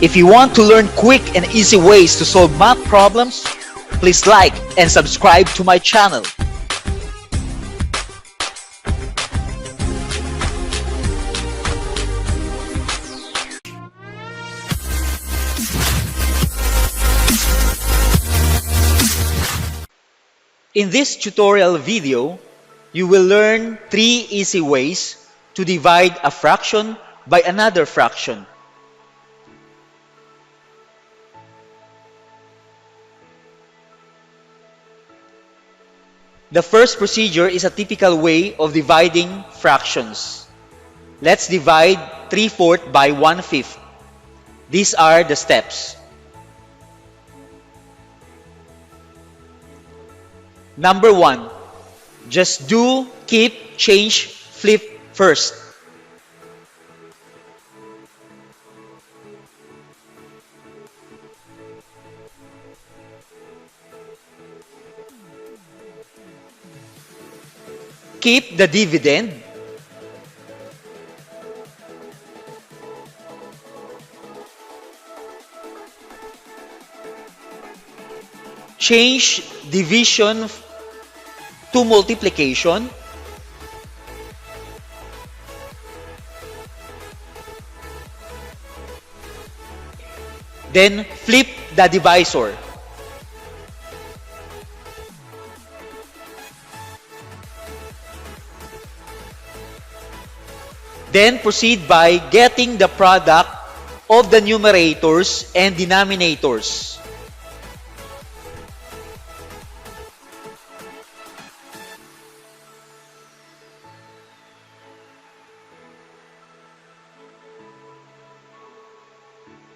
If you want to learn quick and easy ways to solve math problems, please like and subscribe to my channel. In this tutorial video, you will learn 3 easy ways to divide a fraction by another fraction. The first procedure is a typical way of dividing fractions. Let's divide 3/4 by 1/5. These are the steps. Number 1, just do, keep, change, flip first. Keep the dividend. Change division to multiplication. Then flip the divisor. Then proceed by getting the product of the numerators and denominators.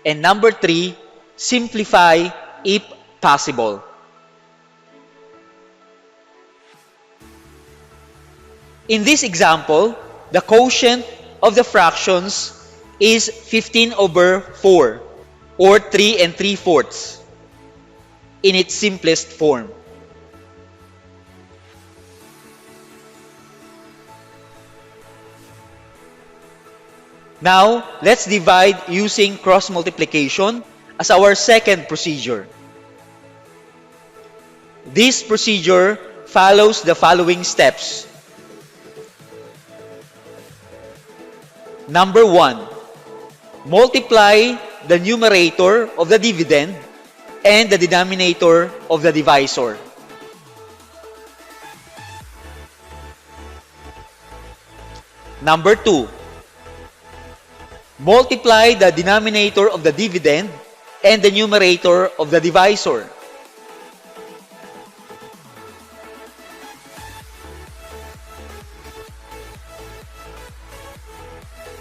And number 3, simplify if possible. In this example, the quotient of the fractions is 15/4, or 3 3/4 in its simplest form. Now, let's divide using cross multiplication as our second procedure. This procedure follows the following steps. Number 1, multiply the numerator of the dividend and the denominator of the divisor. Number 2, multiply the denominator of the dividend and the numerator of the divisor.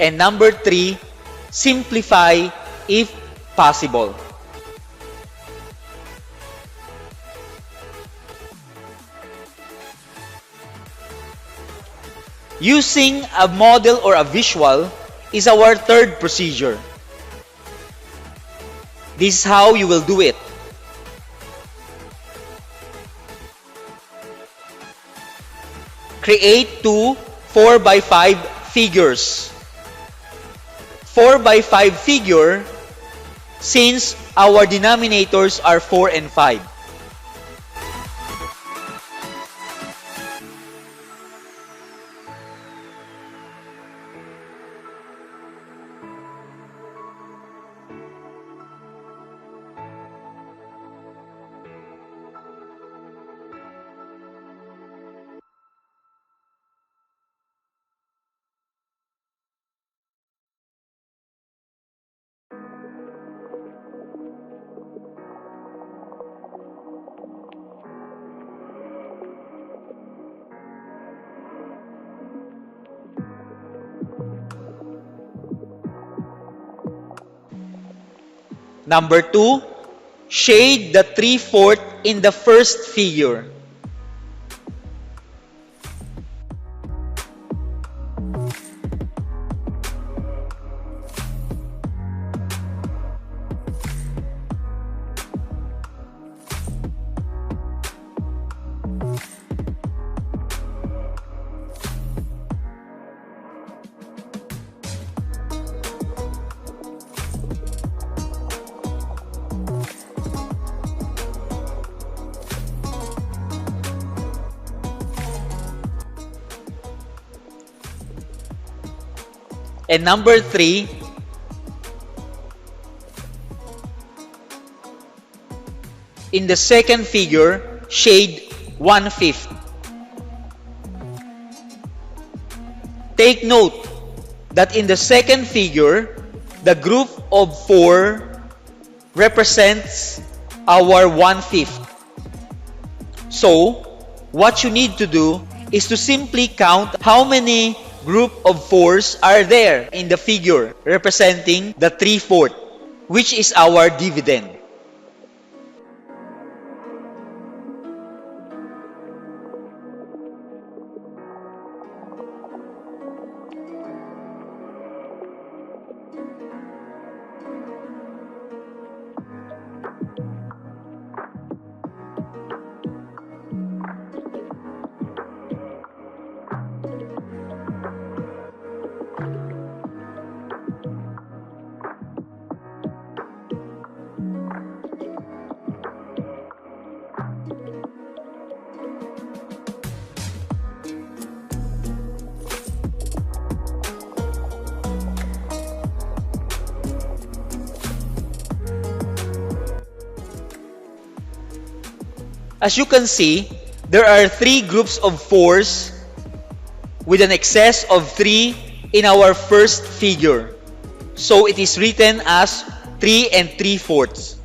And number 3, simplify if possible. Using a model or a visual is our third procedure. This is how you will do it. Create two 4x5 figures. 4x5 figure, since our denominators are 4 and 5. Number 2, shade the 3/4 in the first figure. And number 3, in the second figure, shade 1/5. Take note that in the second figure, the group of 4 represents our 1/5. So, what you need to do is to simply count how many group of 4s are there in the figure representing the 3/4, which is our dividend. As you can see, there are 3 groups of 4s with an excess of 3 in our first figure. So it is written as 3 3/4.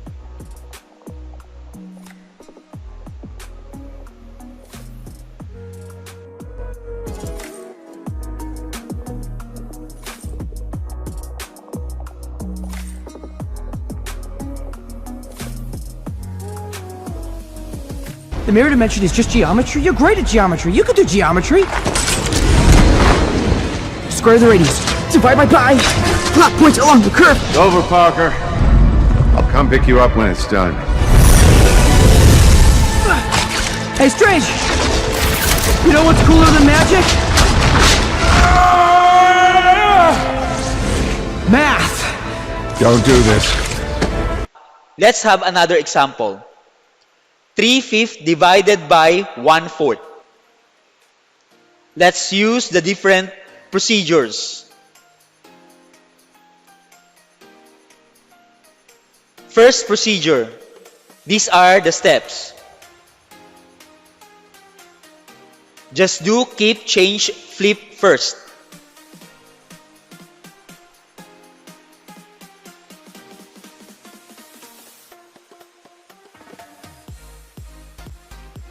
The mirror dimension is just geometry? You're great at geometry. You can do geometry. Square the radius. Divide by pi. Plot points along the curve. It's over, Parker. I'll come pick you up when it's done. Hey, Strange. You know what's cooler than magic? Math. Don't do this. Let's have another example. 3/5 divided by 1/4. Let's use the different procedures. First procedure. These are the steps. Just do keep, change, flip first.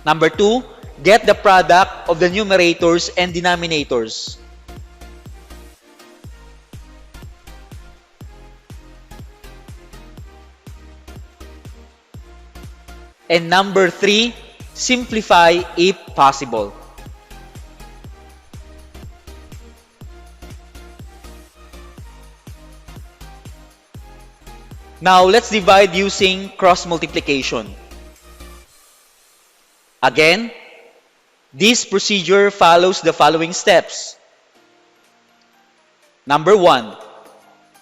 Number 2, get the product of the numerators and denominators. And number 3, simplify if possible. Now, let's divide using cross multiplication. Again, this procedure follows the following steps. Number 1,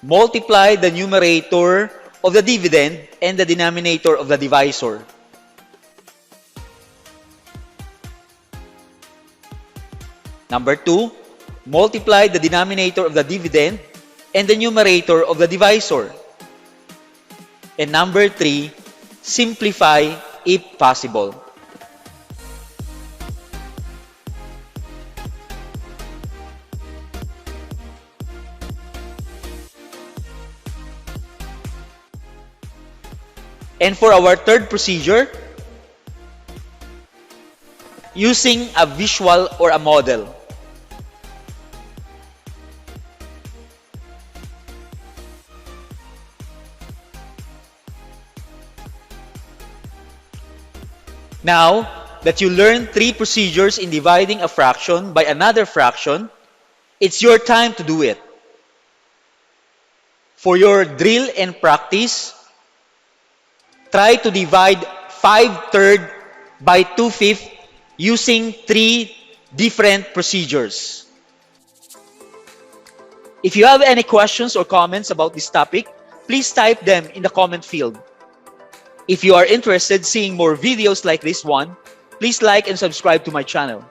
multiply the numerator of the dividend and the denominator of the divisor. Number 2, multiply the denominator of the dividend and the numerator of the divisor. And number 3, simplify if possible. And for our third procedure, using a visual or a model. Now that you learned 3 procedures in dividing a fraction by another fraction, it's your time to do it. For your drill and practice, try to divide 5/3 by 2/5 using 3 different procedures. If you have any questions or comments about this topic, please type them in the comment field. If you are interested in seeing more videos like this one, please like and subscribe to my channel.